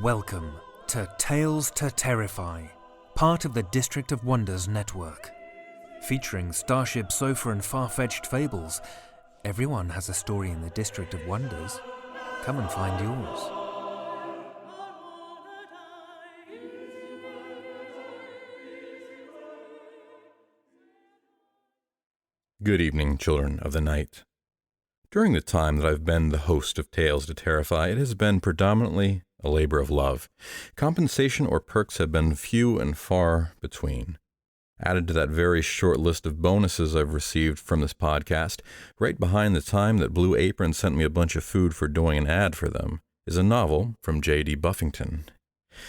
Welcome to Tales to Terrify, part of the District of Wonders network. Featuring Starship Sofa and far-fetched fables, everyone has a story in the District of Wonders. Come and find yours. Good evening, children of the night. During the time that I've been the host of Tales to Terrify, it has been predominantly a labor of love. Compensation or perks have been few and far between. Added to that very short list of bonuses I've received from this podcast, right behind the time that Blue Apron sent me a bunch of food for doing an ad for them, is a novel from J.D. Buffington.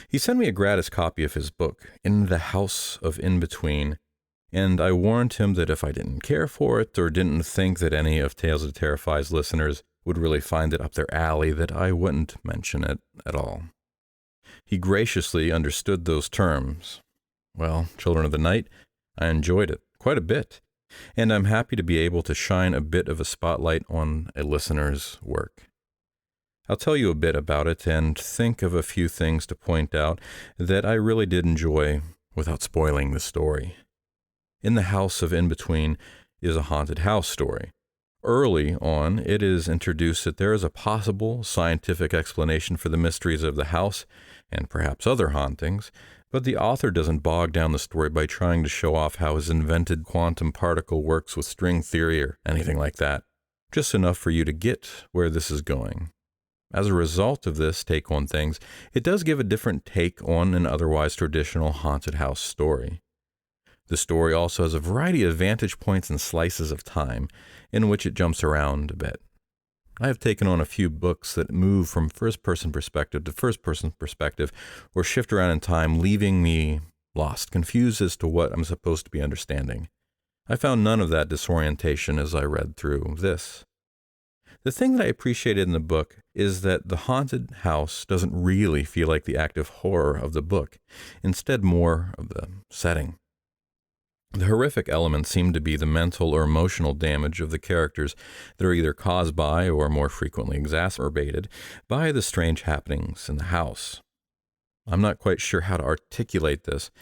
He sent me a gratis copy of his book, In the House of In-Between, and I warned him that if I didn't care for it or didn't think that any of Tales to Terrify's listeners would really find it up their alley, that I wouldn't mention it at all. He graciously understood those terms. Well, children of the night, I enjoyed it quite a bit, and I'm happy to be able to shine a bit of a spotlight on a listener's work. I'll tell you a bit about it and think of a few things to point out that I really did enjoy without spoiling the story. In the House of In-Between is a haunted house story. Early on, it is introduced that there is a possible scientific explanation for the mysteries of the house and perhaps other hauntings, but the author doesn't bog down the story by trying to show off how his invented quantum particle works with string theory or anything like that. Just enough for you to get where this is going. As a result of this take on things, it does give a different take on an otherwise traditional haunted house story. The story also has a variety of vantage points and slices of time in which it jumps around a bit. I have taken on a few books that move from first-person perspective to first-person perspective or shift around in time, leaving me lost, confused as to what I'm supposed to be understanding. I found none of that disorientation as I read through this. The thing that I appreciated in the book is that the haunted house doesn't really feel like the active horror of the book, instead more of the setting. The horrific elements seem to be the mental or emotional damage of the characters that are either caused by, or more frequently exacerbated, by the strange happenings in the house. I'm not quite sure how to articulate this,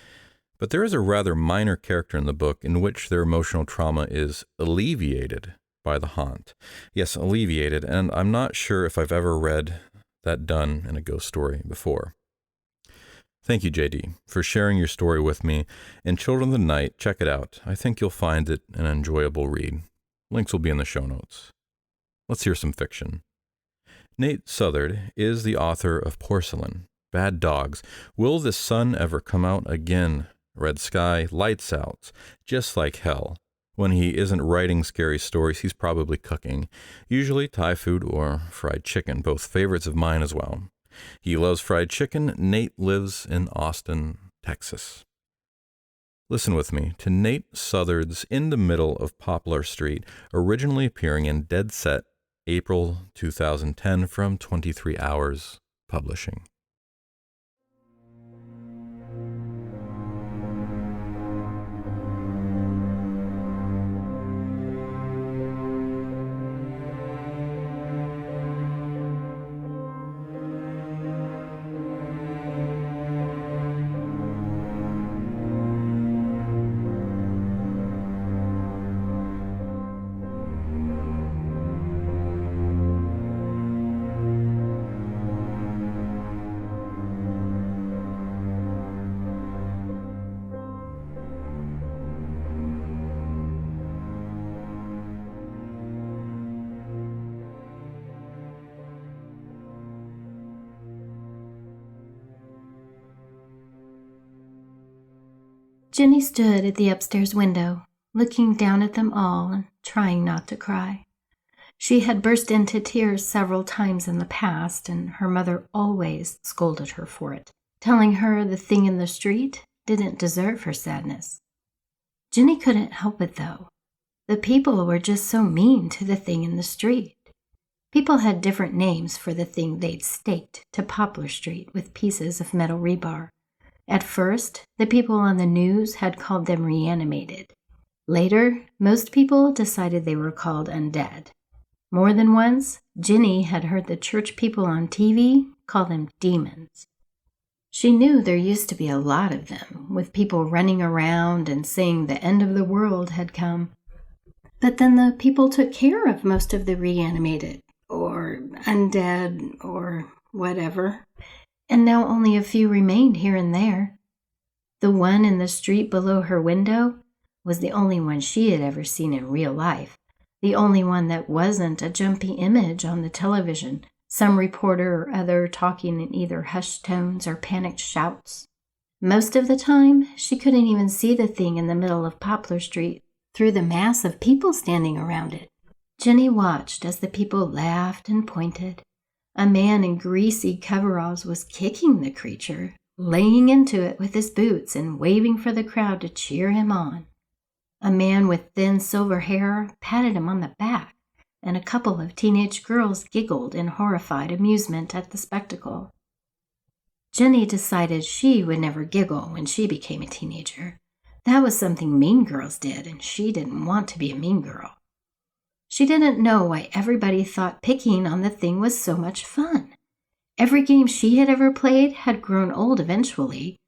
but there is a rather minor character in the book in which their emotional trauma is alleviated by the haunt. Yes, alleviated, and I'm not sure if I've ever read that done in a ghost story before. Thank you, JD, for sharing your story with me, and Children of the Night, check it out. I think you'll find it an enjoyable read. Links will be in the show notes. Let's hear some fiction. Nate Southard is the author of Porcelain, Bad Dogs, Will the Sun Ever Come Out Again, Red Sky, Lights Out, Just Like Hell. When he isn't writing scary stories, he's probably cooking, usually Thai food or fried chicken, both favorites of mine as well. He loves fried chicken. Nate lives in Austin, Texas. Listen with me to Nate Southard's In the Middle of Poplar Street, originally appearing in Dead Set, April 2010 from 23 Hours Publishing. Jenny stood at the upstairs window, looking down at them all and trying not to cry. She had burst into tears several times in the past, and her mother always scolded her for it, telling her the thing in the street didn't deserve her sadness. Jenny couldn't help it, though. The people were just so mean to the thing in the street. People had different names for the thing they'd staked to Poplar Street with pieces of metal rebar. At first, the people on the news had called them reanimated. Later, most people decided they were called undead. More than once, Jenny had heard the church people on TV call them demons. She knew there used to be a lot of them, with people running around and saying the end of the world had come. But then the people took care of most of the reanimated, or undead, or whatever, and now only a few remained here and there. The one in the street below her window was the only one she had ever seen in real life, the only one that wasn't a jumpy image on the television, some reporter or other talking in either hushed tones or panicked shouts. Most of the time, she couldn't even see the thing in the middle of Poplar Street through the mass of people standing around it. Jenny watched as the people laughed and pointed. A man in greasy coveralls was kicking the creature, laying into it with his boots and waving for the crowd to cheer him on. A man with thin silver hair patted him on the back, and a couple of teenage girls giggled in horrified amusement at the spectacle. Jenny decided she would never giggle when she became a teenager. That was something mean girls did, and she didn't want to be a mean girl. She didn't know why everybody thought picking on the thing was so much fun. Every game she had ever played had grown old eventually,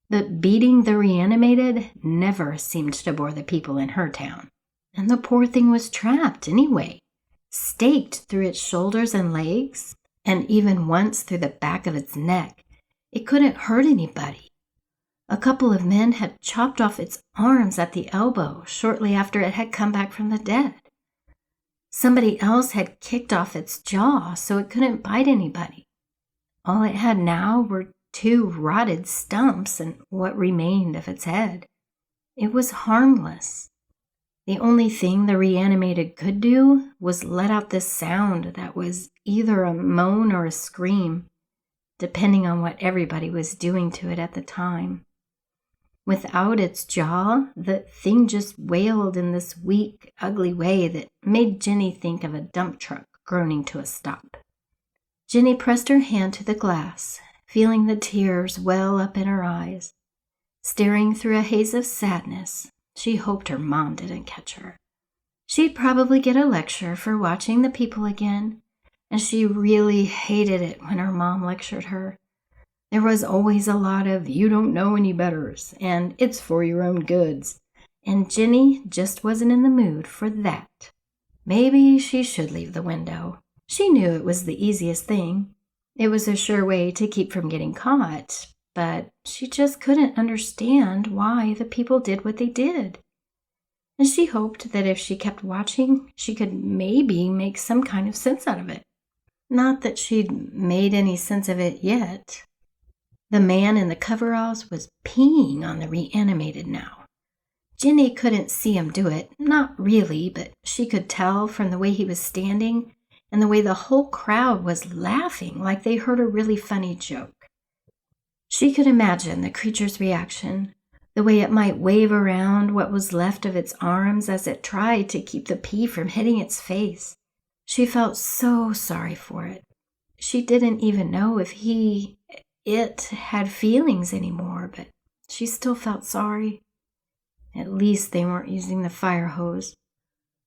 but beating the reanimated never seemed to bore the people in her town. And the poor thing was trapped anyway, staked through its shoulders and legs, and even once through the back of its neck. It couldn't hurt anybody. A couple of men had chopped off its arms at the elbow shortly after it had come back from the dead. Somebody else had kicked off its jaw so it couldn't bite anybody. All it had now were 2 rotted stumps and what remained of its head. It was harmless. The only thing the reanimated could do was let out this sound that was either a moan or a scream, depending on what everybody was doing to it at the time. Without its jaw, the thing just wailed in this weak, ugly way that made Jenny think of a dump truck groaning to a stop. Jenny pressed her hand to the glass, feeling the tears well up in her eyes. Staring through a haze of sadness, she hoped her mom didn't catch her. She'd probably get a lecture for watching the people again, and she really hated it when her mom lectured her. There was always a lot of "you don't know any betters" and "it's for your own goods," and Jenny just wasn't in the mood for that. Maybe she should leave the window. She knew it was the easiest thing. It was a sure way to keep from getting caught, but she just couldn't understand why the people did what they did. And she hoped that if she kept watching, she could maybe make some kind of sense out of it. Not that she'd made any sense of it yet. The man in the coveralls was peeing on the reanimated now. Jenny couldn't see him do it, not really, but she could tell from the way he was standing and the way the whole crowd was laughing like they heard a really funny joke. She could imagine the creature's reaction, the way it might wave around what was left of its arms as it tried to keep the pee from hitting its face. She felt so sorry for it. She didn't even know if it had feelings anymore, but she still felt sorry. At least they weren't using the fire hose.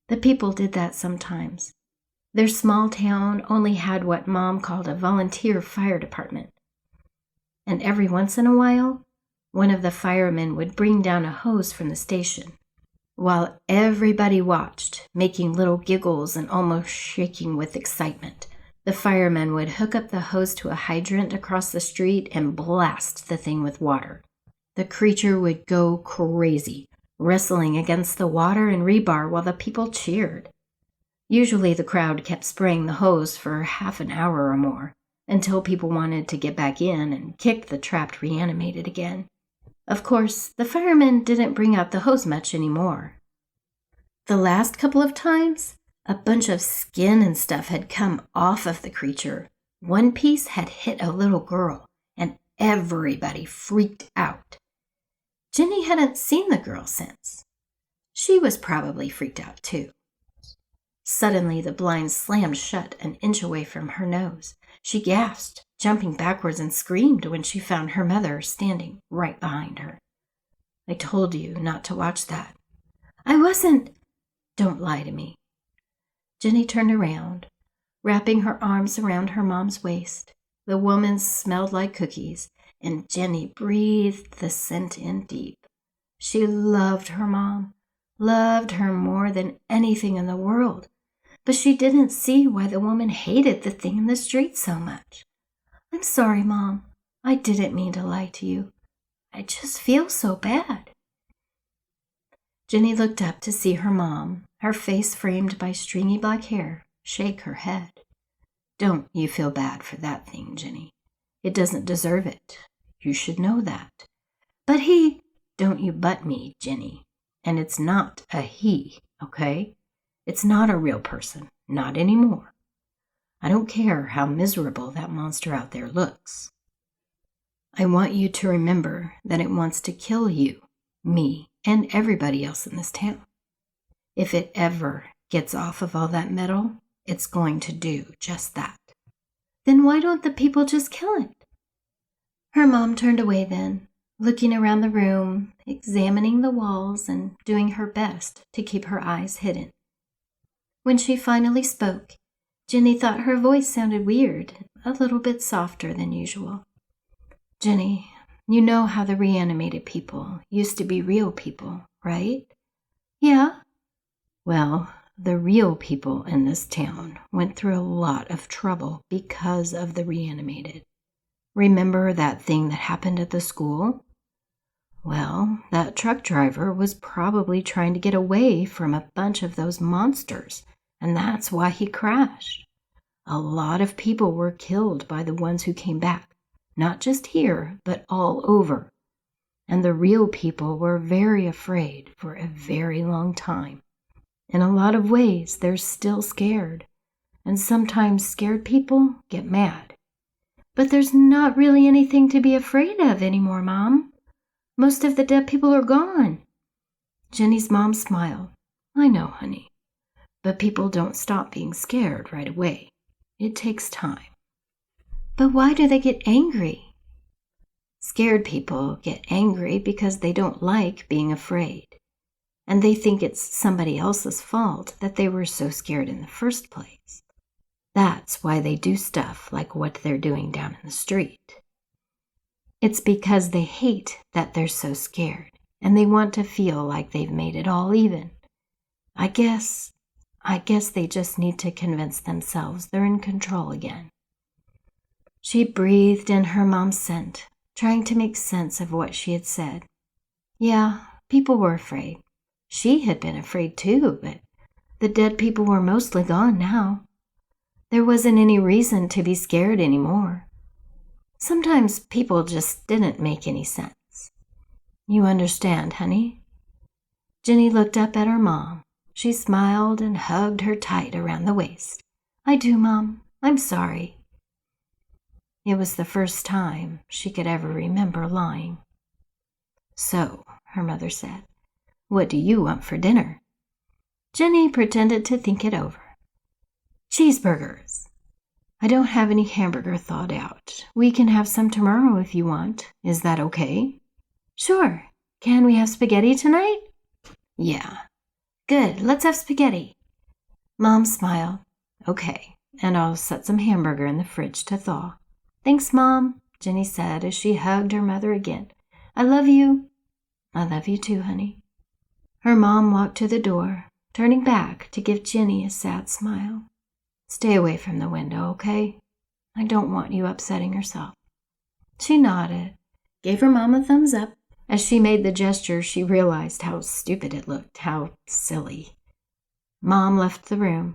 The people did that sometimes. Their small town only had what Mom called a volunteer fire department. And every once in a while, one of the firemen would bring down a hose from the station. While everybody watched, making little giggles and almost shaking with excitement, the firemen would hook up the hose to a hydrant across the street and blast the thing with water. The creature would go crazy, wrestling against the water and rebar while the people cheered. Usually the crowd kept spraying the hose for half an hour or more, until people wanted to get back in and kick the trapped reanimated again. Of course, the firemen didn't bring out the hose much anymore. The last couple of times, a bunch of skin and stuff had come off of the creature. One piece had hit a little girl, and everybody freaked out. Jenny hadn't seen the girl since. She was probably freaked out too. Suddenly, the blind slammed shut an inch away from her nose. She gasped, jumping backwards, and screamed when she found her mother standing right behind her. "I told you not to watch that." "I wasn't." "Don't lie to me." Jenny turned around, wrapping her arms around her mom's waist. The woman smelled like cookies, and Jenny breathed the scent in deep. She loved her mom, loved her more than anything in the world, but she didn't see why the woman hated the thing in the street so much. "I'm sorry, Mom. I didn't mean to lie to you. I just feel so bad." Jenny looked up to see her mom, her face framed by stringy black hair, shake her head. "Don't you feel bad for that thing, Jenny. It doesn't deserve it. You should know that. But he—" "Don't you but me, Jenny. And it's not a he, okay? It's not a real person, not anymore. I don't care how miserable that monster out there looks. I want you to remember that it wants to kill you, me, and everybody else in this town. If it ever gets off of all that metal, it's going to do just that." "Then why don't the people just kill it?" Her mom turned away then, looking around the room, examining the walls, and doing her best to keep her eyes hidden. When she finally spoke, Jenny thought her voice sounded weird, a little bit softer than usual. "Jenny, you know how the reanimated people used to be real people, right?" "Yeah." "Well, the real people in this town went through a lot of trouble because of the reanimated. Remember that thing that happened at the school? Well, that truck driver was probably trying to get away from a bunch of those monsters, and that's why he crashed. A lot of people were killed by the ones who came back, not just here, but all over. And the real people were very afraid for a very long time. In a lot of ways, they're still scared, and sometimes scared people get mad. But there's not really anything to be afraid of anymore, Mom. Most of the dead people are gone." Jenny's mom smiled. "I know, honey, but people don't stop being scared right away. It takes time." "But why do they get angry?" "Scared people get angry because they don't like being afraid, and they think it's somebody else's fault that they were so scared in the first place. That's why they do stuff like what they're doing down in the street. It's because they hate that they're so scared, and they want to feel like they've made it all even. I guess they just need to convince themselves they're in control again." She breathed in her mom's scent, trying to make sense of what she had said. Yeah, people were afraid. She had been afraid too, but the dead people were mostly gone now. There wasn't any reason to be scared anymore. Sometimes people just didn't make any sense. You understand, honey? Jenny looked up at her mom. She smiled and hugged her tight around the waist. "I do, Mom. I'm sorry." It was the first time she could ever remember lying. "So," her mother said, "what do you want for dinner?" Jenny pretended to think it over. "Cheeseburgers." "I don't have any hamburger thawed out. We can have some tomorrow if you want. Is that okay?" "Sure. Can we have spaghetti tonight?" "Yeah." "Good. Let's have spaghetti." Mom smiled. "Okay, and I'll set some hamburger in the fridge to thaw." "Thanks, Mom," Jenny said as she hugged her mother again. "I love you." "I love you too, honey." Her mom walked to the door, turning back to give Jenny a sad smile. "Stay away from the window, okay? I don't want you upsetting yourself." She nodded, gave her mom a thumbs up. As she made the gesture, she realized how stupid it looked, how silly. Mom left the room.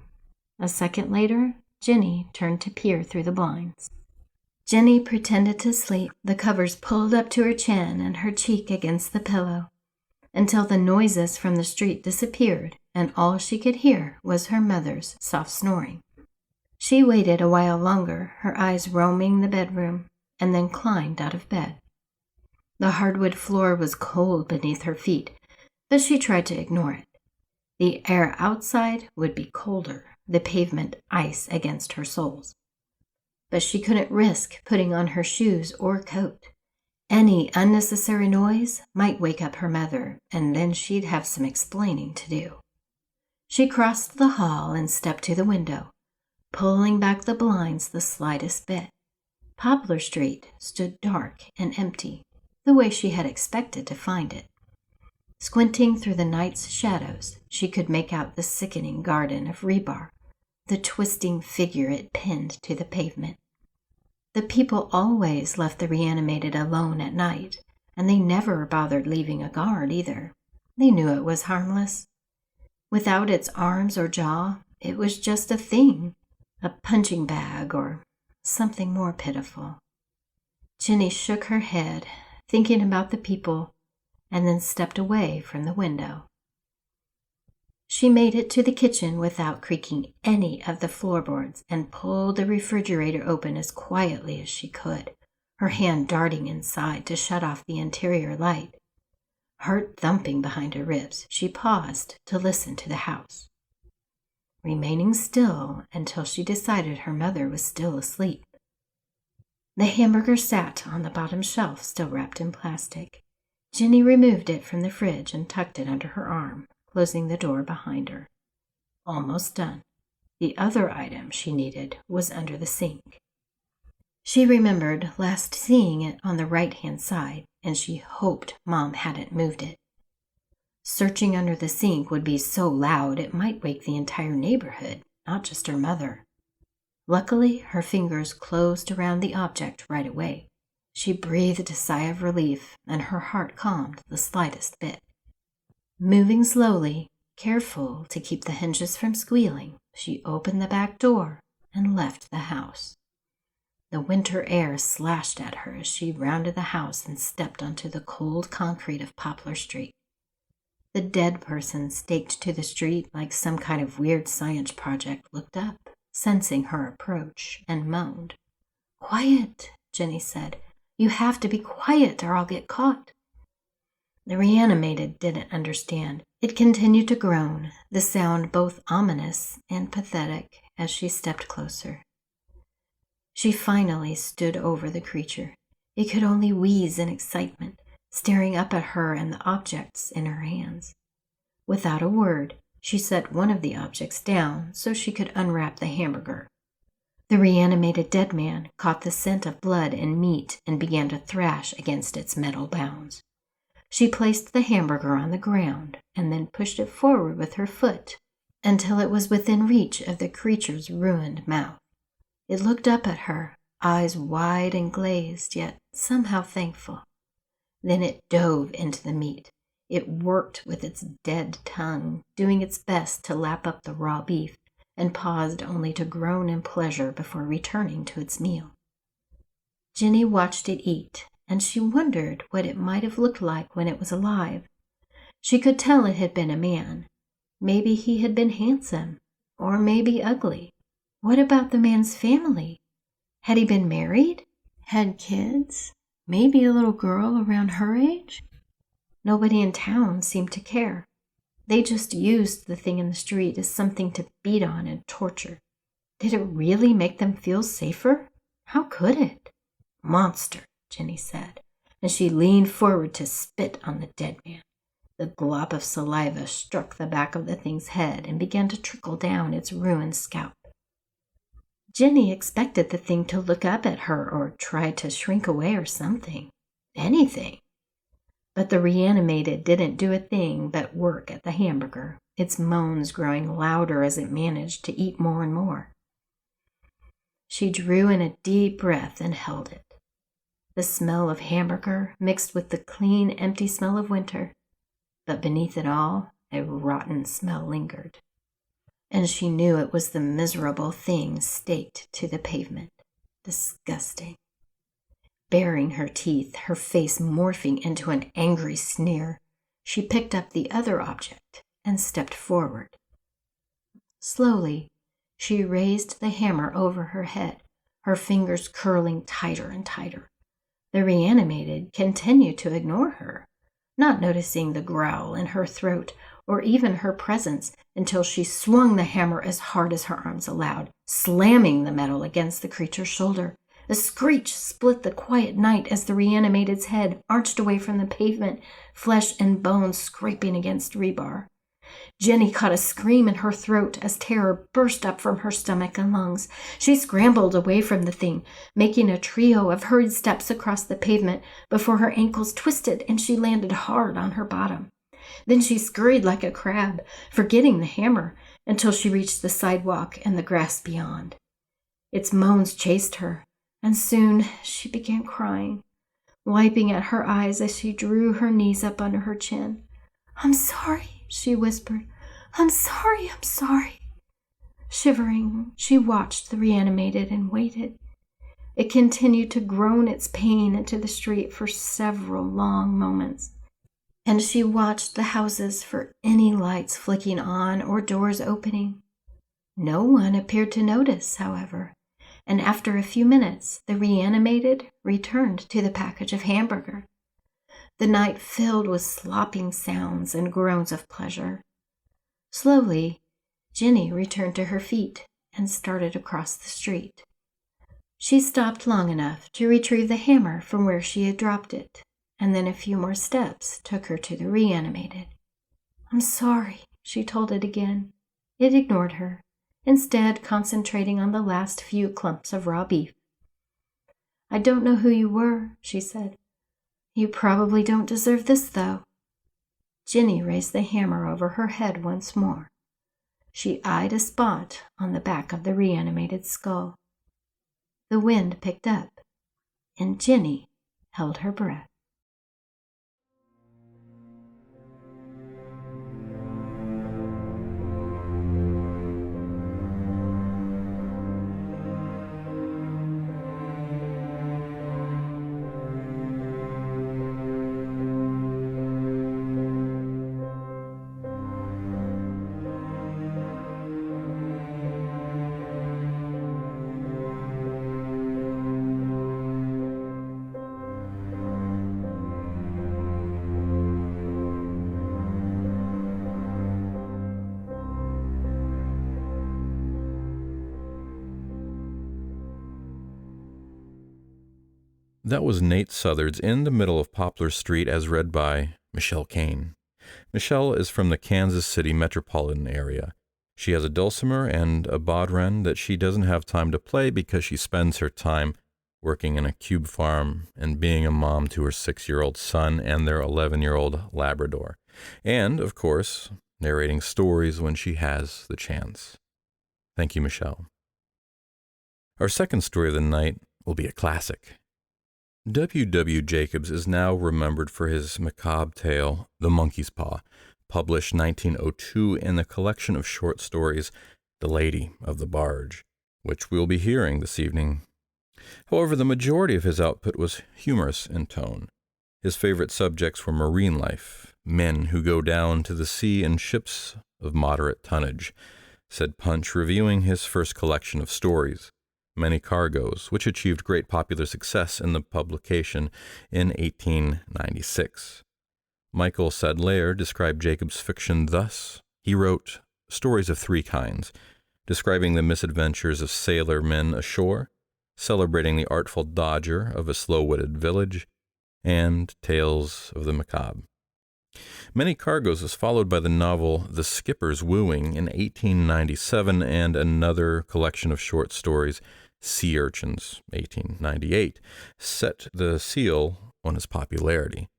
A second later, Jenny turned to peer through the blinds. Jenny pretended to sleep, the covers pulled up to her chin and her cheek against the pillow, until the noises from the street disappeared and all she could hear was her mother's soft snoring. She waited a while longer, her eyes roaming the bedroom, and then climbed out of bed. The hardwood floor was cold beneath her feet, but she tried to ignore it. The air outside would be colder, the pavement ice against her soles. But she couldn't risk putting on her shoes or coat. Any unnecessary noise might wake up her mother, and then she'd have some explaining to do. She crossed the hall and stepped to the window, pulling back the blinds the slightest bit. Poplar Street stood dark and empty, the way she had expected to find it. Squinting through the night's shadows, she could make out the sickening garden of rebar, the twisting figure it pinned to the pavement. The people always left the reanimated alone at night, and they never bothered leaving a guard either. They knew it was harmless. Without its arms or jaw, it was just a thing, a punching bag or something more pitiful. Ginny shook her head, thinking about the people, and then stepped away from the window. She made it to the kitchen without creaking any of the floorboards and pulled the refrigerator open as quietly as she could, her hand darting inside to shut off the interior light. Heart thumping behind her ribs, she paused to listen to the house, remaining still until she decided her mother was still asleep. The hamburger sat on the bottom shelf, still wrapped in plastic. Ginny removed it from the fridge and tucked it under her arm, closing the door behind her. Almost done. The other item she needed was under the sink. She remembered last seeing it on the right-hand side, and she hoped Mom hadn't moved it. Searching under the sink would be so loud it might wake the entire neighborhood, not just her mother. Luckily, her fingers closed around the object right away. She breathed a sigh of relief, and her heart calmed the slightest bit. Moving slowly, careful to keep the hinges from squealing, she opened the back door and left the house. The winter air slashed at her as she rounded the house and stepped onto the cold concrete of Poplar Street. The dead person staked to the street like some kind of weird science project looked up, sensing her approach, and moaned. "Quiet," Ginny said. "You have to be quiet or I'll get caught." The reanimated didn't understand. It continued to groan, the sound both ominous and pathetic as she stepped closer. She finally stood over the creature. It could only wheeze in excitement, staring up at her and the objects in her hands. Without a word, she set one of the objects down so she could unwrap the hamburger. The reanimated dead man caught the scent of blood and meat and began to thrash against its metal bounds. She placed the hamburger on the ground and then pushed it forward with her foot until it was within reach of the creature's ruined mouth. It looked up at her, eyes wide and glazed, yet somehow thankful. Then it dove into the meat. It worked with its dead tongue, doing its best to lap up the raw beef, and paused only to groan in pleasure before returning to its meal. Ginny watched it eat, and she wondered what it might have looked like when it was alive. She could tell it had been a man. Maybe he had been handsome, or maybe ugly. What about the man's family? Had he been married? Had kids? Maybe a little girl around her age? Nobody in town seemed to care. They just used the thing in the street as something to beat on and torture. Did it really make them feel safer? How could it? "Monster," Ginny said, and she leaned forward to spit on the dead man. The glob of saliva struck the back of the thing's head and began to trickle down its ruined scalp. Ginny expected the thing to look up at her or try to shrink away or something. Anything. But the reanimated didn't do a thing but work at the hamburger, its moans growing louder as it managed to eat more and more. She drew in a deep breath and held it. The smell of hamburger mixed with the clean, empty smell of winter, but beneath it all, a rotten smell lingered. And she knew it was the miserable thing staked to the pavement. Disgusting. Baring her teeth, her face morphing into an angry sneer, she picked up the other object and stepped forward. Slowly, she raised the hammer over her head, her fingers curling tighter and tighter. The reanimated continued to ignore her, not noticing the growl in her throat or even her presence until she swung the hammer as hard as her arms allowed, slamming the metal against the creature's shoulder. A screech split the quiet night as the reanimated's head arched away from the pavement, flesh and bones scraping against rebar. Jenny caught a scream in her throat as terror burst up from her stomach and lungs. She scrambled away from the thing, making a trio of hurried steps across the pavement before her ankles twisted and she landed hard on her bottom. Then she scurried like a crab, forgetting the hammer, until she reached the sidewalk and the grass beyond. Its moans chased her, and soon she began crying, wiping at her eyes as she drew her knees up under her chin. "I'm sorry," she whispered. I'm sorry. Shivering, she watched the reanimated and waited. It continued to groan its pain into the street for several long moments, and she watched the houses for any lights flicking on or doors opening. No one appeared to notice, however, and after a few minutes, the reanimated returned to the package of hamburger. The night filled with slopping sounds and groans of pleasure. Slowly, Jenny returned to her feet and started across the street. She stopped long enough to retrieve the hammer from where she had dropped it, and then a few more steps took her to the reanimated. "I'm sorry," she told it again. It ignored her, instead concentrating on the last few clumps of raw beef. "I don't know who you were," she said. "You probably don't deserve this, though." Jenny raised the hammer over her head once more. She eyed a spot on the back of the reanimated skull. The wind picked up, and Jenny held her breath. That was Nate Southard's In the Middle of Poplar Street as read by Michelle Kane. Michelle is from the Kansas City metropolitan area. She has a dulcimer and a bodhrán that she doesn't have time to play because she spends her time working in a cube farm and being a mom to her 6-year-old son and their 11-year-old Labrador. And, of course, narrating stories when she has the chance. Thank you, Michelle. Our second story of the night will be a classic. W. Jacobs is now remembered for his macabre tale, The Monkey's Paw, published 1902 in the collection of short stories, The Lady of the Barge, which we'll be hearing this evening. However, the majority of his output was humorous in tone. His favorite subjects were marine life, men who go down to the sea in ships of moderate tonnage, said Punch, reviewing his first collection of stories, Many Cargoes, which achieved great popular success in the publication in 1896. Michael Sadleir described Jacobs' fiction thus. He wrote stories of 3 kinds, describing the misadventures of sailor men ashore, celebrating the artful dodger of a slow-witted village, and tales of the macabre. Many Cargoes was followed by the novel The Skipper's Wooing in 1897 and another collection of short stories, Sea Urchins, 1898, set the seal on his popularity.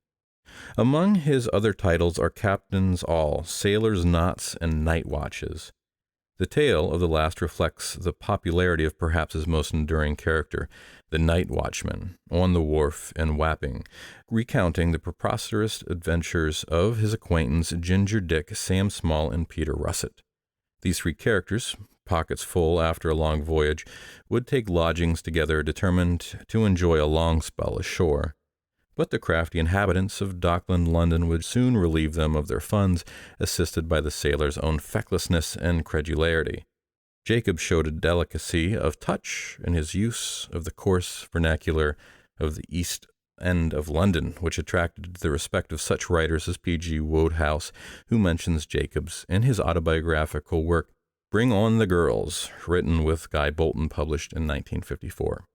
Among his other titles are Captains All, Sailors' Knots, and Night Watches. The tale of the last reflects the popularity of perhaps his most enduring character, the night watchman, on the wharf in Wapping, recounting the preposterous adventures of his acquaintance Ginger Dick, Sam Small, and Peter Russet. These 3 characters, pockets full after a long voyage, would take lodgings together, determined to enjoy a long spell ashore. But the crafty inhabitants of Dockland, London, would soon relieve them of their funds, assisted by the sailors' own fecklessness and credulity. Jacob showed a delicacy of touch in his use of the coarse vernacular of the East End of London, which attracted the respect of such writers as P.G. Wodehouse, who mentions Jacobs in his autobiographical work Bring on the Girls, written with Guy Bolton, published in 1954.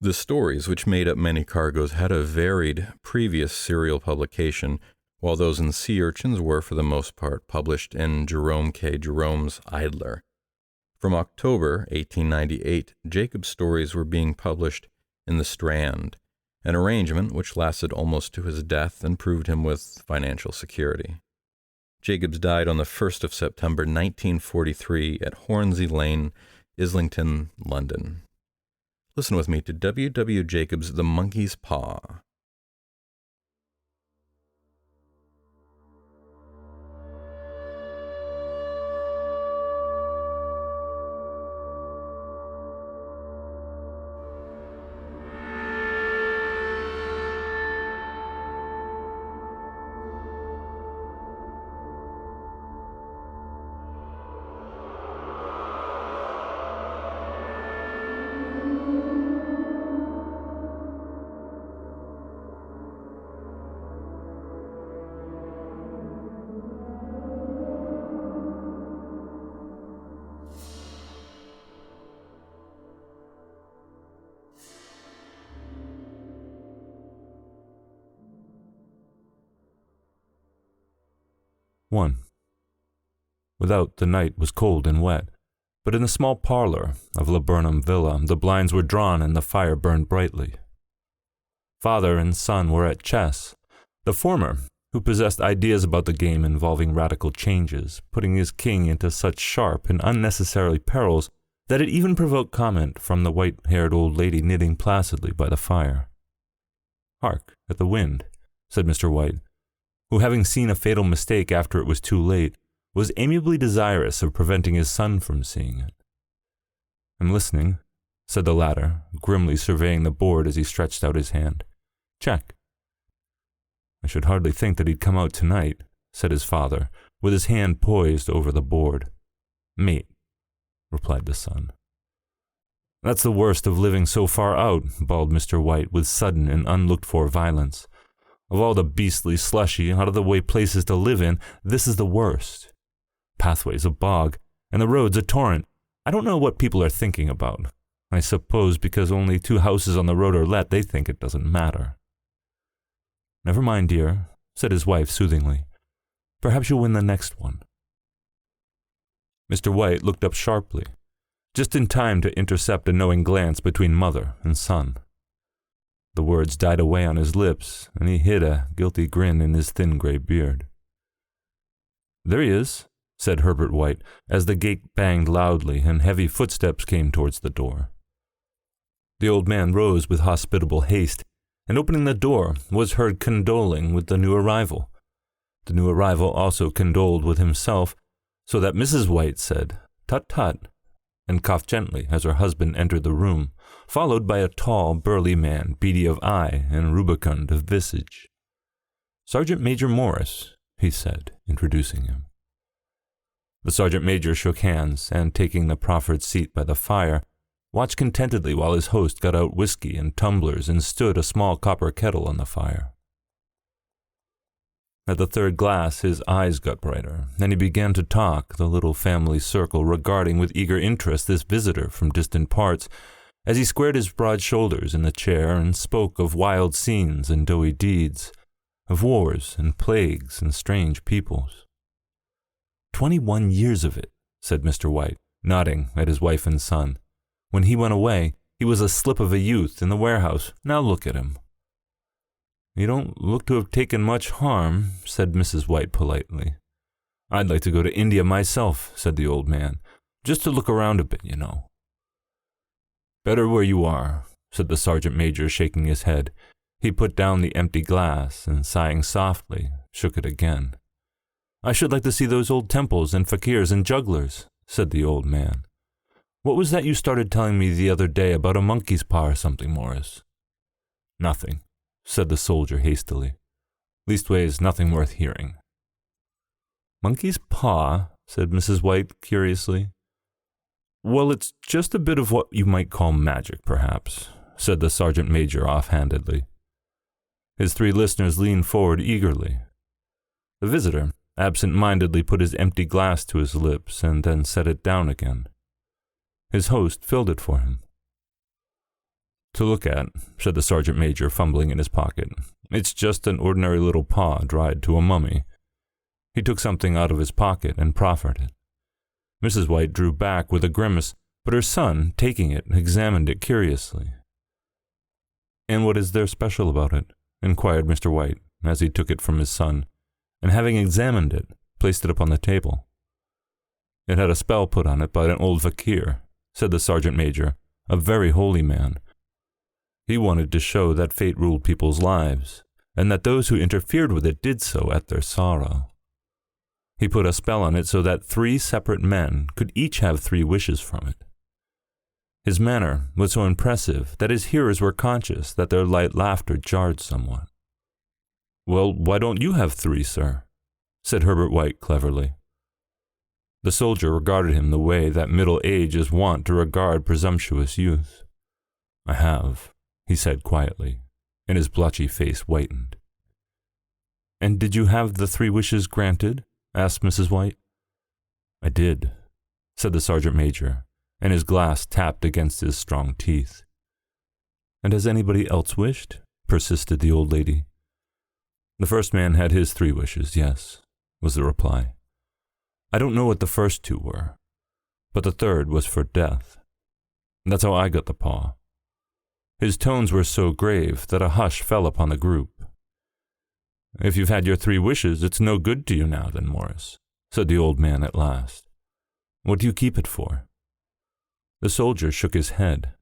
The stories which made up Many Cargoes had a varied previous serial publication, while those in Sea Urchins were, for the most part, published in Jerome K. Jerome's Idler. From October 1898, Jacob's stories were being published in The Strand, an arrangement which lasted almost to his death and proved him with financial security. Jacobs died on the 1st of September 1943 at Hornsey Lane, Islington, London. Listen with me to W. W. Jacobs' The Monkey's Paw. One. Without, the night was cold and wet, but in the small parlor of Laburnum Villa the blinds were drawn and the fire burned brightly. Father and son were at chess, the former, who possessed ideas about the game involving radical changes, putting his king into such sharp and unnecessary perils that it even provoked comment from the white-haired old lady knitting placidly by the fire. "Hark at the wind," said Mr. White, who, having seen a fatal mistake after it was too late, was amiably desirous of preventing his son from seeing it. "I'm listening," said the latter, grimly surveying the board as he stretched out his hand. "Check." "I should hardly think that he'd come out tonight," said his father, with his hand poised over the board. "Mate," replied the son. "That's the worst of living so far out," bawled Mr. White with sudden and unlooked-for violence. "Of all the beastly, slushy, out-of-the-way places to live in, this is the worst. Pathway's a bog, and the road's a torrent. I don't know what people are thinking about. I suppose because only 2 houses on the road are let, they think it doesn't matter." "Never mind, dear," said his wife soothingly. "Perhaps you'll win the next one." Mr. White looked up sharply, just in time to intercept a knowing glance between mother and son. The words died away on his lips, and he hid a guilty grin in his thin gray beard. "There he is," said Herbert White, as the gate banged loudly and heavy footsteps came towards the door. The old man rose with hospitable haste, and opening the door, was heard condoling with the new arrival. The new arrival also condoled with himself, so that Mrs. White said, "Tut, tut," and coughed gently as her husband entered the room, followed by a tall, burly man, beady of eye and rubicund of visage. "Sergeant Major Morris," he said, introducing him. The sergeant major shook hands, and taking the proffered seat by the fire, watched contentedly while his host got out whiskey and tumblers and stood a small copper kettle on the fire. At the third glass his eyes got brighter, and he began to talk, the little family circle regarding with eager interest this visitor from distant parts, as he squared his broad shoulders in the chair and spoke of wild scenes and doughty deeds, of wars and plagues and strange peoples. 21 years of it," said Mr. White, nodding at his wife and son. "When he went away, he was a slip of a youth in the warehouse. Now look at him." "You don't look to have taken much harm," said Mrs. White politely. "I'd like to go to India myself," said the old man, "just to look around a bit, you know." "Better where you are," said the sergeant major, shaking his head. He put down the empty glass and, sighing softly, shook it again. "I should like to see those old temples and fakirs and jugglers," said the old man. "What was that you started telling me the other day about a monkey's paw or something, Morris?" "Nothing," said the soldier hastily. "Leastways, nothing worth hearing." "Monkey's paw?" said Mrs. White curiously. "Well, it's just a bit of what you might call magic, perhaps," said the sergeant major offhandedly. His 3 listeners leaned forward eagerly. The visitor absent-mindedly put his empty glass to his lips and then set it down again. His host filled it for him. "To look at," said the sergeant major, fumbling in his pocket, It's just an ordinary little paw dried to a mummy." He took something out of his pocket and proffered it. Mrs. White drew back with a grimace, but her son, taking it, examined it curiously. "And what is there special about it?" inquired Mr. White, as he took it from his son, and having examined it, placed it upon the table. "It had a spell put on it by an old fakir," said the sergeant major, "a very holy man. He wanted to show that fate ruled people's lives, and that those who interfered with it did so at their sorrow. He put a spell on it so that 3 separate men could each have 3 wishes from it. His manner was so impressive that his hearers were conscious that their light laughter jarred somewhat. "Well, why don't you have 3, sir?" said Herbert White cleverly. The soldier regarded him the way that middle age is wont to regard presumptuous youth. "I have," he said quietly, and his blotchy face whitened. "And did you have the 3 wishes granted?" asked Mrs. White. "I did," said the sergeant major, and his glass tapped against his strong teeth. "And has anybody else wished?" persisted the old lady. "The first man had his 3 wishes, yes," was the reply. "I don't know what the first 2 were, but the third was for death. That's how I got the paw." His tones were so grave that a hush fell upon the group. "If you've had your 3 wishes, it's no good to you now, then, Morris," said the old man at last. "What do you keep it for?" The soldier shook his head.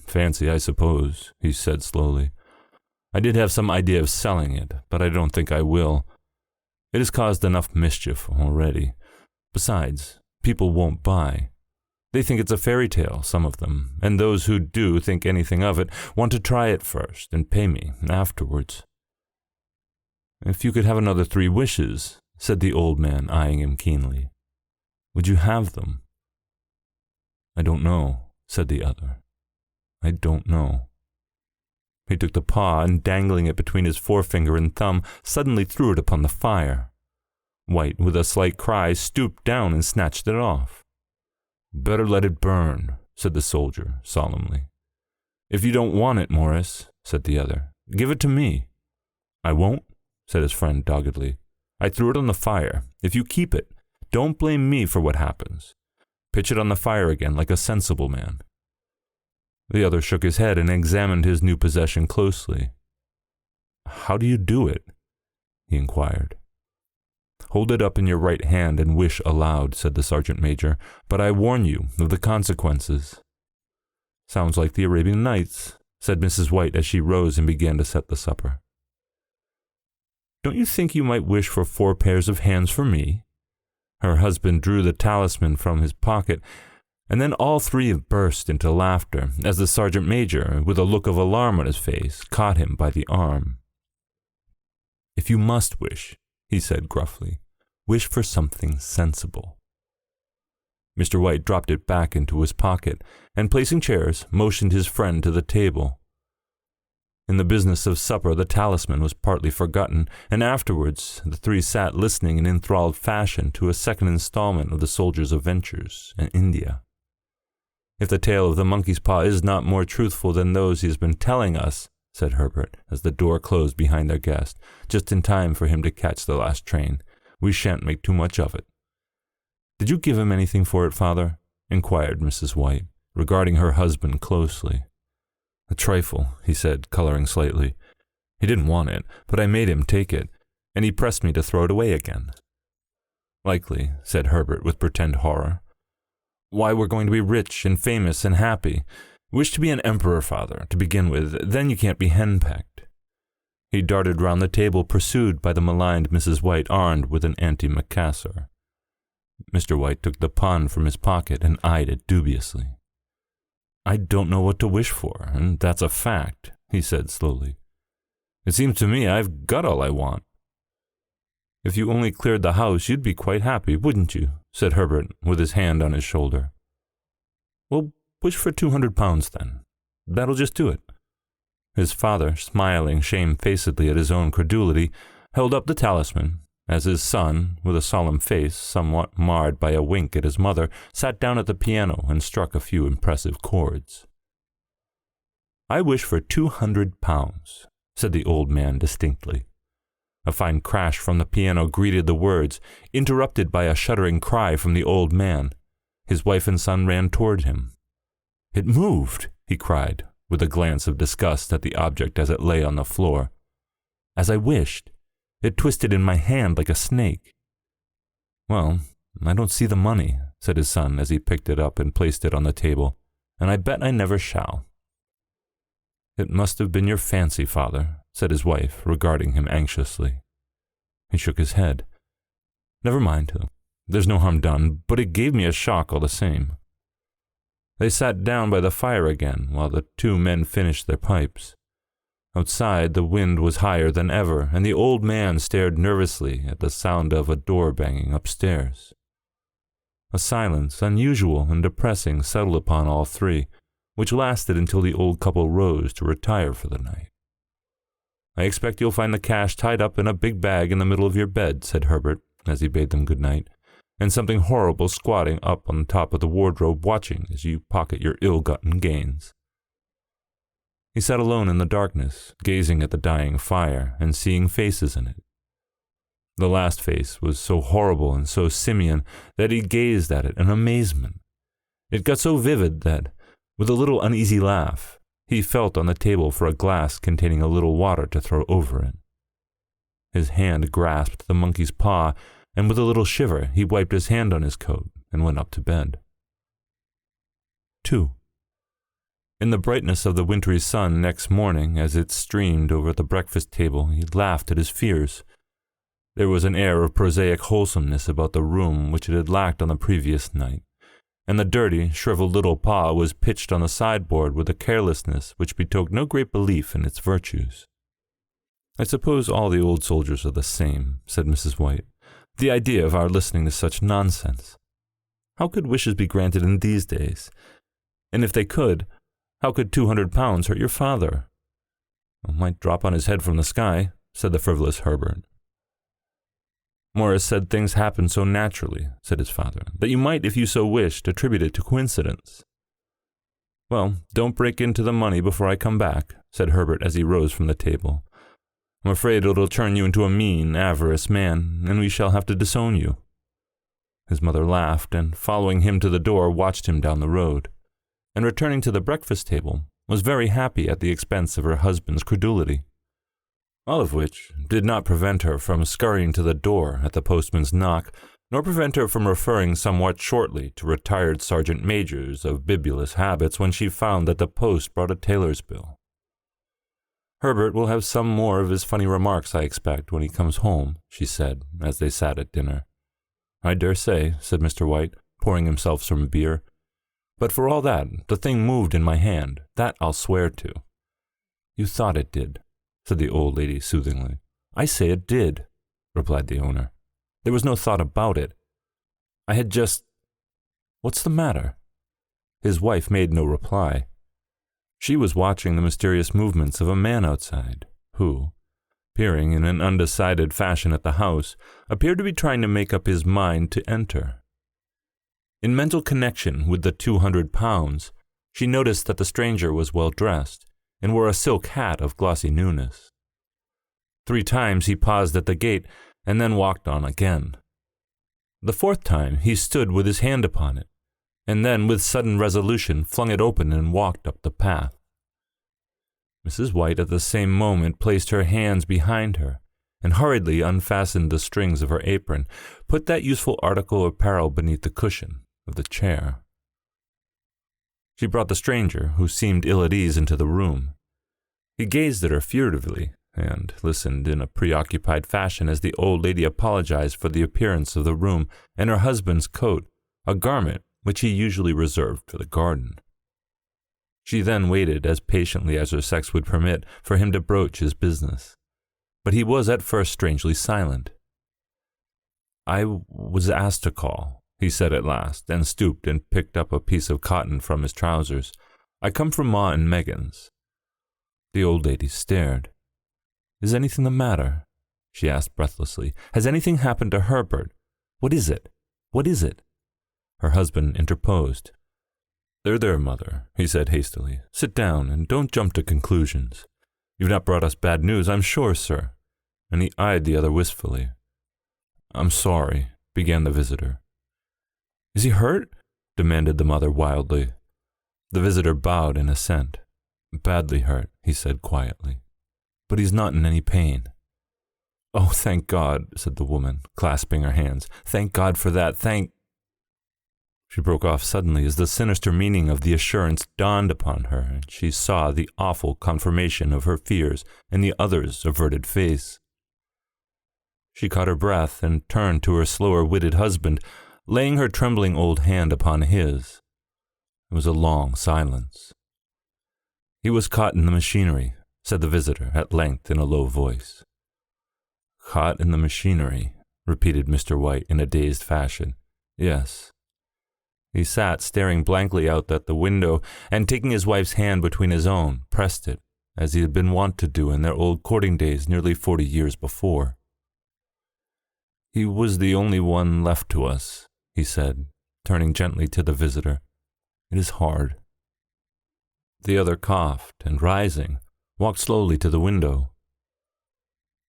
"Fancy, I suppose," he said slowly. "I did have some idea of selling it, but I don't think I will. It has caused enough mischief already. Besides, people won't buy. They think it's a fairy tale, some of them, and those who do think anything of it want to try it first and pay me afterwards." "If you could have another 3 wishes," said the old man, eyeing him keenly, "would you have them?" "I don't know," said the other. "I don't know." He took the paw and, dangling it between his forefinger and thumb, suddenly threw it upon the fire. White, with a slight cry, stooped down and snatched it off. "Better let it burn," said the soldier solemnly. "If you don't want it, Morris," said the other, "give it to me." "I won't," said his friend doggedly. "I threw it on the fire. If you keep it, don't blame me for what happens. Pitch it on the fire again like a sensible man." The other shook his head and examined his new possession closely. "How do you do it?" he inquired. "Hold it up in your right hand and wish aloud," said the sergeant major, "but I warn you of the consequences." "Sounds like the Arabian Nights," said Mrs. White as she rose and began to set the supper. "Don't you think you might wish for 4 pairs of hands for me?" Her husband drew the talisman from his pocket, and then all 3 burst into laughter as the sergeant major, with a look of alarm on his face, caught him by the arm. "If you must wish," he said gruffly, "wish for something sensible." Mr. White dropped it back into his pocket, and placing chairs, motioned his friend to the table. In the business of supper, the talisman was partly forgotten, and afterwards the 3 sat listening in enthralled fashion to a second installment of the soldier's adventures in India. "If the tale of the monkey's paw is not more truthful than those he has been telling us," said Herbert, as the door closed behind their guest, just in time for him to catch the last train, "we shan't make too much of it." "Did you give him anything for it, father?" inquired Mrs. White, regarding her husband closely. "A trifle," he said, coloring slightly. "He didn't want it, but I made him take it, and he pressed me to throw it away again." "Likely," said Herbert with pretended horror. "Why, we're going to be rich and famous and happy. Wish to be an emperor, father, to begin with, then you can't be henpecked." He darted round the table, pursued by the maligned Mrs. White, armed with an antimacassar. Mr. White took the pun from his pocket and eyed it dubiously. "I don't know what to wish for, and that's a fact," he said slowly. "It seems to me I've got all I want." "If you only cleared the house, you'd be quite happy, wouldn't you?" said Herbert, with his hand on his shoulder. "Well, wish for £200 then. That'll just do it." His father, smiling shamefacedly at his own credulity, held up the talisman, as his son, with a solemn face somewhat marred by a wink at his mother, sat down at the piano and struck a few impressive chords. "I wish for £200, said the old man distinctly. A fine crash from the piano greeted the words, interrupted by a shuddering cry from the old man. His wife and son ran toward him. "It moved!" he cried, with a glance of disgust at the object as it lay on the floor. "As I wished. It twisted in my hand like a snake." "Well, I don't see the money," said his son as he picked it up and placed it on the table, "and I bet I never shall." "It must have been your fancy, father," said his wife, regarding him anxiously. He shook his head. "Never mind. There's no harm done, but it gave me a shock all the same." They sat down by the fire again while the two men finished their pipes. Outside, the wind was higher than ever, and the old man stared nervously at the sound of a door banging upstairs. A silence, unusual and depressing, settled upon all three, which lasted until the old couple rose to retire for the night. "I expect you'll find the cash tied up in a big bag in the middle of your bed," said Herbert, as he bade them good night, "and something horrible squatting up on the top of the wardrobe watching as you pocket your ill-gotten gains." He sat alone in the darkness, gazing at the dying fire and seeing faces in it. The last face was so horrible and so simian that he gazed at it in amazement. It got so vivid that, with a little uneasy laugh, he felt on the table for a glass containing a little water to throw over it. His hand grasped the monkey's paw, and with a little shiver he wiped his hand on his coat and went up to bed. 2. In the brightness of the wintry sun next morning, as it streamed over the breakfast table, he laughed at his fears. There was an air of prosaic wholesomeness about the room which it had lacked on the previous night, and the dirty, shriveled little paw was pitched on the sideboard with a carelessness which betokened no great belief in its virtues. "I suppose all the old soldiers are the same," said Mrs. White. "The idea of our listening to such nonsense! How could wishes be granted in these days? And if they could, how could £200 hurt your father?" "It might drop on his head from the sky," said the frivolous Herbert. "Morris said things happened so naturally," said his father, "that you might, if you so wished, attribute it to coincidence." "Well, don't break into the money before I come back," said Herbert as he rose from the table. "I'm afraid it'll turn you into a mean, avaricious man, and we shall have to disown you." His mother laughed, and following him to the door, watched him down the road, and returning to the breakfast table, was very happy at the expense of her husband's credulity. All of which did not prevent her from scurrying to the door at the postman's knock, nor prevent her from referring somewhat shortly to retired sergeant majors of bibulous habits when she found that the post brought a tailor's bill. "Herbert will have some more of his funny remarks, I expect, when he comes home," she said, as they sat at dinner. "I dare say," said Mr. White, pouring himself some beer. "But for all that, the thing moved in my hand, that I'll swear to." "You thought it did," said the old lady soothingly. "I say it did," replied the owner. "There was no thought about it. I had just— What's the matter?" His wife made no reply. She was watching the mysterious movements of a man outside, who, peering in an undecided fashion at the house, appeared to be trying to make up his mind to enter. In mental connection with the £200, she noticed that the stranger was well dressed, and wore a silk hat of glossy newness. 3 times he paused at the gate, and then walked on again. The 4th time he stood with his hand upon it, and then with sudden resolution flung it open and walked up the path. Mrs. White at the same moment placed her hands behind her, and hurriedly unfastened the strings of her apron, put that useful article of apparel beneath the cushion of the chair. She brought the stranger, who seemed ill at ease, into the room. He gazed at her furtively, and listened in a preoccupied fashion as the old lady apologized for the appearance of the room and her husband's coat, a garment which he usually reserved for the garden. She then waited, as patiently as her sex would permit, for him to broach his business. But he was at first strangely silent. "I was asked to call," he said at last, and stooped and picked up a piece of cotton from his trousers. "I come from Ma and Megan's." The old lady stared. "Is anything the matter?" she asked breathlessly. "Has anything happened to Herbert? What is it? What is it?" Her husband interposed. There, mother," he said hastily. "Sit down and don't jump to conclusions. You've not brought us bad news, I'm sure, sir." And he eyed the other wistfully. "I'm sorry," began the visitor. "Is he hurt?" demanded the mother wildly. The visitor bowed in assent. "Badly hurt," he said quietly. "But he's not in any pain." "Oh, thank God," said the woman, clasping her hands. "Thank God for that, She broke off suddenly as the sinister meaning of the assurance dawned upon her, and she saw the awful confirmation of her fears in the other's averted face. She caught her breath and turned to her slower-witted husband, laying her trembling old hand upon his. It was a long silence. "He was caught in the machinery," said the visitor at length in a low voice. "Caught in the machinery," repeated Mr. White in a dazed fashion. "Yes." He sat staring blankly out at the window, and taking his wife's hand between his own, pressed it, as he had been wont to do in their old courting days nearly 40 years before. "He was the only one left to us," he said, turning gently to the visitor. "It is hard." The other coughed, and rising, walked slowly to the window.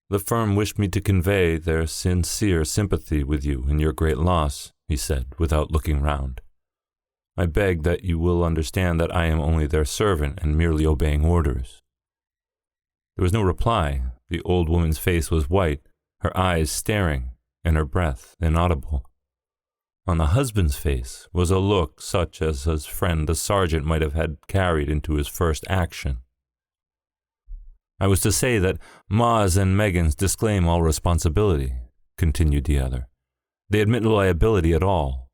"The firm wished me to convey their sincere sympathy with you in your great loss," he said, without looking round. "I beg that you will understand that I am only their servant and merely obeying orders." There was no reply. The old woman's face was white, her eyes staring, and her breath inaudible. On the husband's face was a look such as his friend the sergeant might have had carried into his first action. "I was to say that Ma's and Megan's disclaim all responsibility," continued the other. "They admit no liability at all,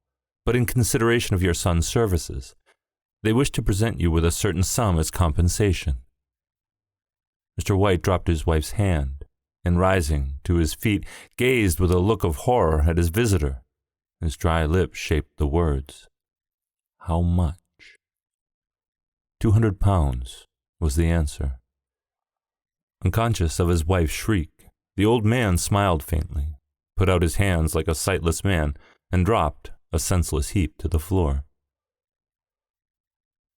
but in consideration of your son's services, they wish to present you with a certain sum as compensation." Mr. White dropped his wife's hand, and rising to his feet, gazed with a look of horror at his visitor. His dry lips shaped the words. "How much?" £200 was the answer. Unconscious of his wife's shriek, the old man smiled faintly, put out his hands like a sightless man, and dropped, a senseless heap, to the floor.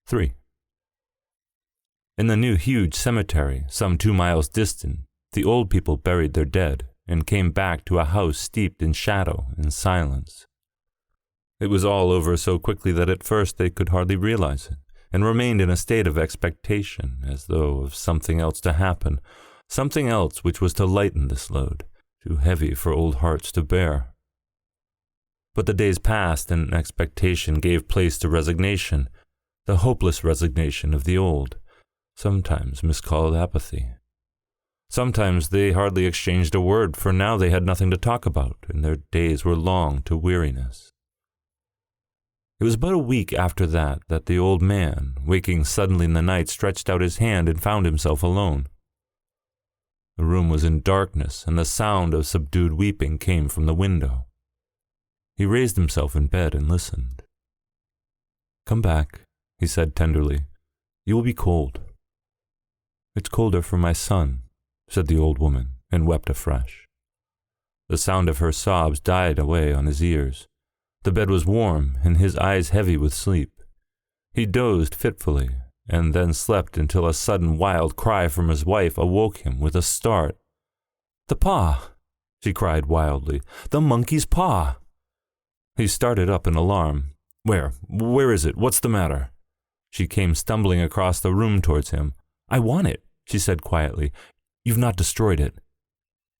3. In the new huge cemetery, some 2 miles distant, the old people buried their dead, and came back to a house steeped in shadow and silence. It was all over so quickly that at first they could hardly realize it, and remained in a state of expectation, as though of something else to happen, something else which was to lighten this load, too heavy for old hearts to bear. But the days passed, and expectation gave place to resignation, the hopeless resignation of the old, sometimes miscalled apathy. Sometimes they hardly exchanged a word, for now they had nothing to talk about, and their days were long to weariness. It was but a week after that the old man, waking suddenly in the night, stretched out his hand and found himself alone. The room was in darkness, and the sound of subdued weeping came from the window. He raised himself in bed and listened. "Come back," he said tenderly. "You will be cold." "It's colder for my son," said the old woman, and wept afresh. The sound of her sobs died away on his ears. The bed was warm, and his eyes heavy with sleep. He dozed fitfully, and then slept until a sudden wild cry from his wife awoke him with a start. "The paw!" she cried wildly. "The monkey's paw!" He started up in alarm. Where is it? What's the matter?" She came stumbling across the room towards him. "I want it," she said quietly. "You've not destroyed it."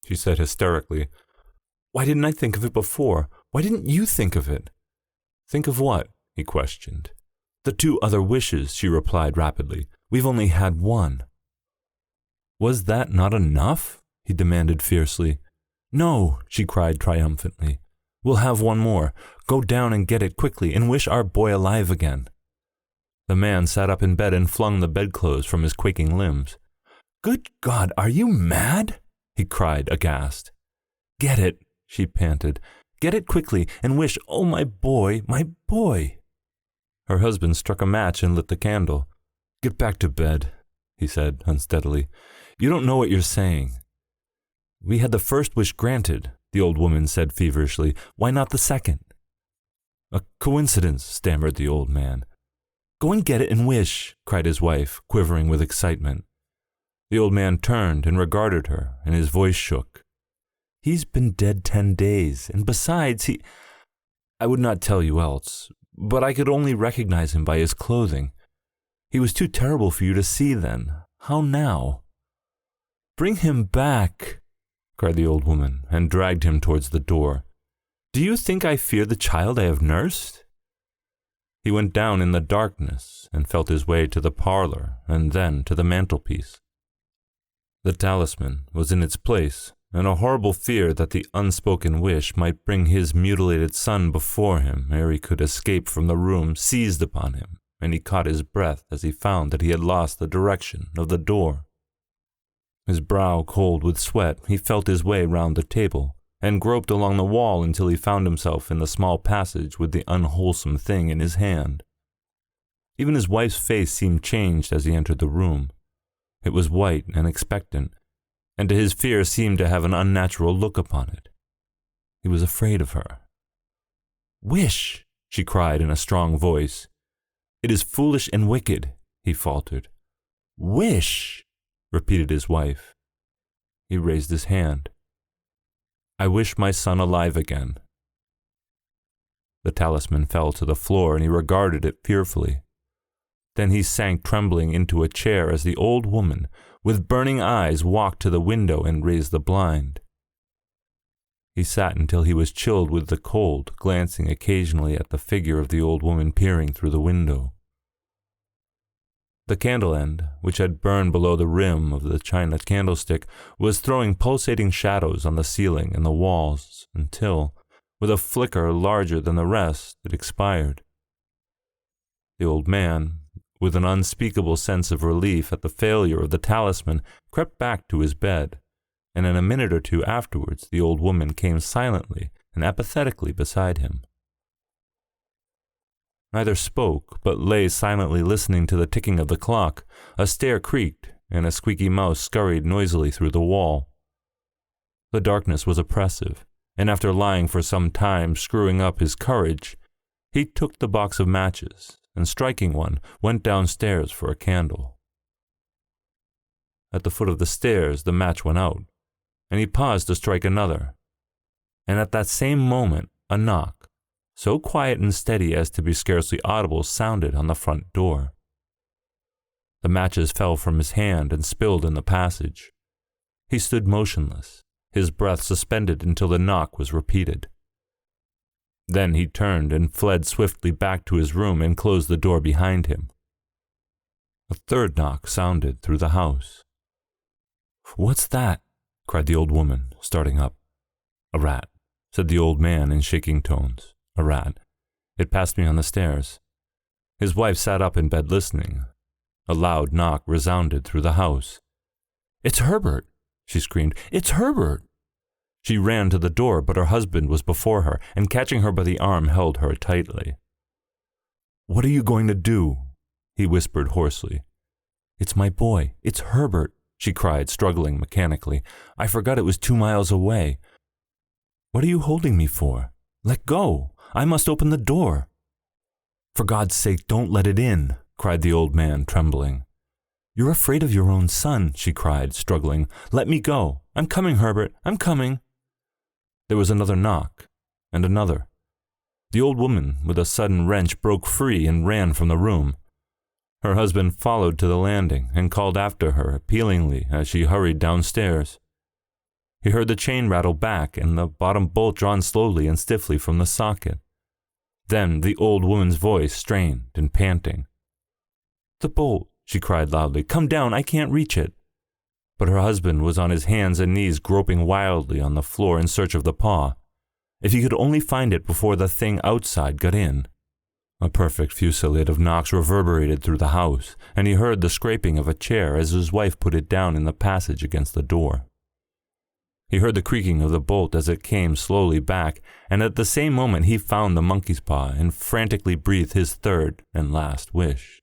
She said hysterically, "Why didn't I think of it before? Why didn't you think of it?" "Think of what?" he questioned. "The 2 other wishes," she replied rapidly. "We've only had one." "Was that not enough?" he demanded fiercely. "No," she cried triumphantly. "We'll have one more. Go down and get it quickly, and wish our boy alive again." The man sat up in bed and flung the bedclothes from his quaking limbs. "Good God, are you mad?" he cried, aghast. "Get it," she panted. "Get it quickly, and wish, oh, my boy, my boy." Her husband struck a match and lit the candle. "Get back to bed," he said unsteadily. "You don't know what you're saying." "We had the first wish granted," the old woman said feverishly. "Why not the second?" "A coincidence," stammered the old man. "Go and get it and wish," cried his wife, quivering with excitement. The old man turned and regarded her, and his voice shook. "He's been dead 10 days, and besides, I would not tell you else, but I could only recognize him by his clothing. He was too terrible for you to see then. How now?" "Bring him back," cried the old woman, and dragged him towards the door. "Do you think I fear the child I have nursed?" He went down in the darkness and felt his way to the parlor and then to the mantelpiece. The talisman was in its place, and a horrible fear that the unspoken wish might bring his mutilated son before him ere he could escape from the room seized upon him, and he caught his breath as he found that he had lost the direction of the door. His brow cold with sweat, he felt his way round the table, and groped along the wall until he found himself in the small passage with the unwholesome thing in his hand. Even his wife's face seemed changed as he entered the room. It was white and expectant, and to his fear seemed to have an unnatural look upon it. He was afraid of her. "Wish!" she cried in a strong voice. "It is foolish and wicked," he faltered. "Wish!" repeated his wife. He raised his hand. "I wish my son alive again." The talisman fell to the floor, and he regarded it fearfully. Then he sank trembling into a chair as the old woman, with burning eyes, walked to the window and raised the blind. He sat until he was chilled with the cold, glancing occasionally at the figure of the old woman peering through the window. The candle end, which had burned below the rim of the china candlestick, was throwing pulsating shadows on the ceiling and the walls until, with a flicker larger than the rest, it expired. The old man, with an unspeakable sense of relief at the failure of the talisman, crept back to his bed, and in a minute or two afterwards the old woman came silently and apathetically beside him. Neither spoke, but lay silently listening to the ticking of the clock. A stair creaked, and a squeaky mouse scurried noisily through the wall. The darkness was oppressive, and after lying for some time screwing up his courage, he took the box of matches, and striking one, went downstairs for a candle. At the foot of the stairs the match went out, and he paused to strike another, and at that same moment a knock, so quiet and steady as to be scarcely audible, sounded on the front door. The matches fell from his hand and spilled in the passage. He stood motionless, his breath suspended until the knock was repeated. Then he turned and fled swiftly back to his room and closed the door behind him. A third knock sounded through the house. "What's that?" cried the old woman, starting up. "A rat," said the old man in shaking tones. "A rat. It passed me on the stairs." His wife sat up in bed listening. A loud knock resounded through the house. "It's Herbert!" she screamed. "It's Herbert!" She ran to the door, but her husband was before her, and catching her by the arm held her tightly. "What are you going to do?" he whispered hoarsely. "It's my boy. It's Herbert," she cried, struggling mechanically. "I forgot it was 2 miles away. What are you holding me for? Let go. I must open the door." "For God's sake, don't let it in," cried the old man, trembling. "You're afraid of your own son," she cried, struggling. "Let me go. I'm coming, Herbert. I'm coming." There was another knock, and another. The old woman, with a sudden wrench, broke free and ran from the room. Her husband followed to the landing and called after her appealingly as she hurried downstairs. He heard the chain rattle back and the bottom bolt drawn slowly and stiffly from the socket. Then the old woman's voice, strained and panting. "The bolt," she cried loudly. "Come down, I can't reach it." But her husband was on his hands and knees groping wildly on the floor in search of the paw. If he could only find it before the thing outside got in. A perfect fusillade of knocks reverberated through the house, and he heard the scraping of a chair as his wife put it down in the passage against the door. He heard the creaking of the bolt as it came slowly back, and at the same moment he found the monkey's paw and frantically breathed his third and last wish.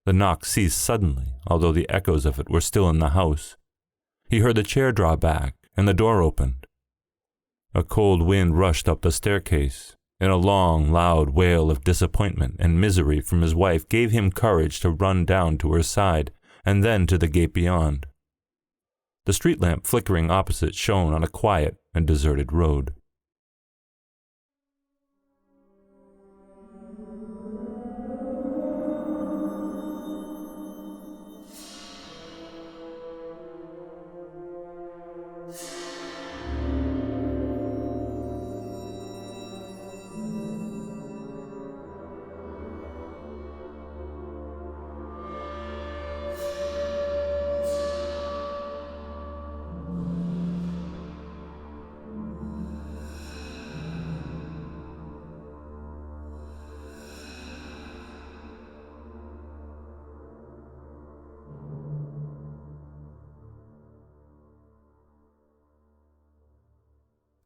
The knock ceased suddenly, although the echoes of it were still in the house. He heard the chair draw back, and the door opened. A cold wind rushed up the staircase, and a long, loud wail of disappointment and misery from his wife gave him courage to run down to her side and then to the gate beyond. The street lamp flickering opposite shone on a quiet and deserted road.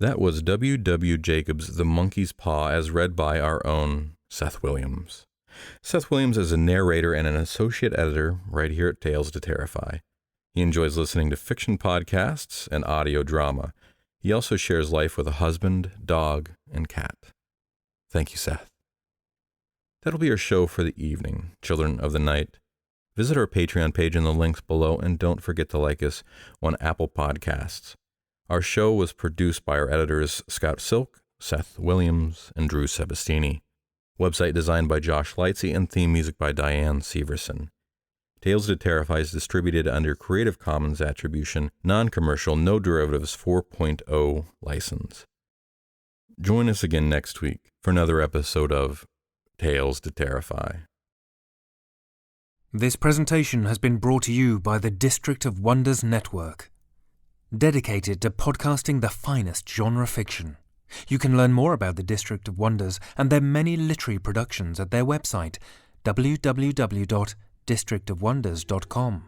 That was W. Jacobs' The Monkey's Paw, as read by our own Seth Williams. Seth Williams is a narrator and an associate editor right here at Tales to Terrify. He enjoys listening to fiction podcasts and audio drama. He also shares life with a husband, dog, and cat. Thank you, Seth. That'll be our show for the evening, children of the night. Visit our Patreon page in the links below, and don't forget to like us on Apple Podcasts. Our show was produced by our editors Scott Silk, Seth Williams, and Drew Sebastini. Website designed by Josh Lightsey and theme music by Diane Severson. Tales to Terrify is distributed under Creative Commons Attribution, Non-Commercial, No Derivatives 4.0 license. Join us again next week for another episode of Tales to Terrify. This presentation has been brought to you by the District of Wonders Network, dedicated to podcasting the finest genre fiction. You can learn more about the District of Wonders and their many literary productions at their website, www.districtofwonders.com.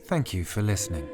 Thank you for listening.